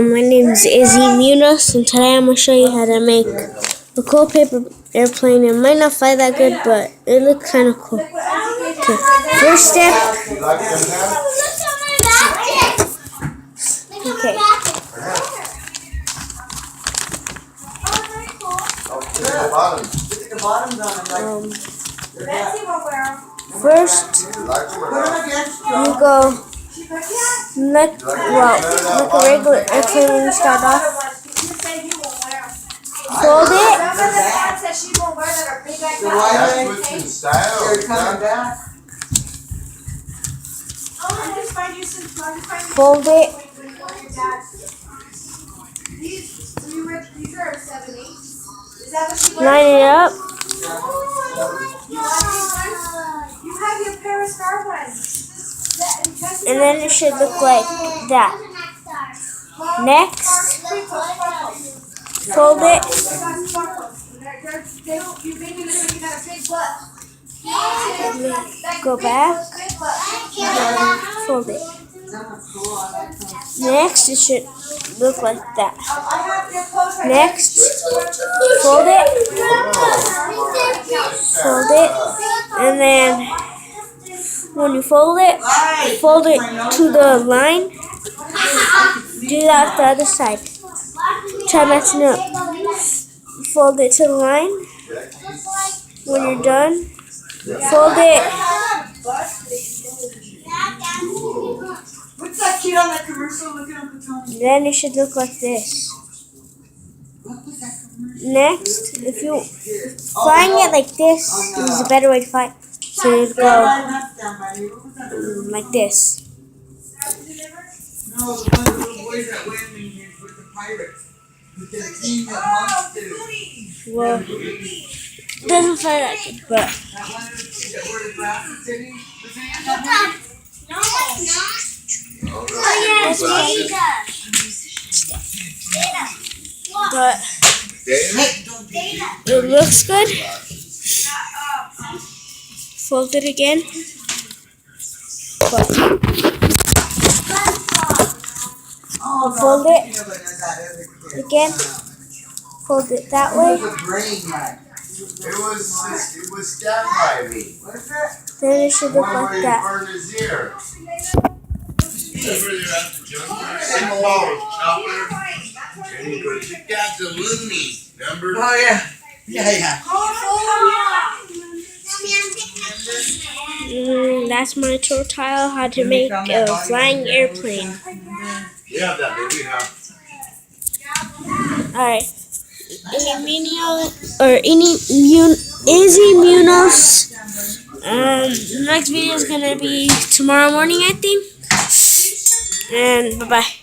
My name is Izzy Munoz, and today I'm going to show you how to make a cool paper airplane. It might not fly that good, but it looks kind of cool. Okay, first step. Okay. First, you go like a regular airplane when you start off. Fold it. Fold it. Line it up. And then it should look like that. Next, fold it. Go back. Fold it. Next, it should look like that. Next, fold it. Fold it. And then when you fold it to the line. Do that the other side. Try matching up. Fold it to the line. When you're done, fold it. What's that kid on that commercial looking at the Tony? Then it should look like this. Next, if you flying it like this is a better way to fly. So you go like this. No, the little boys that went with the pirates. With the team that wants to. Well, it doesn't fly that good, but. That one of the kids that were the Blasted City? Was it that one? No, it's not. Oh, yeah, it's But it looks good. Fold it again. Fold it again. Fold it that way. It was stabbed by me. Then it should look like that. Remember you're at the junkyard? And you got the loonies, remember? Oh, yeah. Yeah. That's my tutorial how to make a flying airplane. Yeah, that baby, Alright. Izzy Munoz. The next video is gonna be tomorrow morning, I think. And bye bye.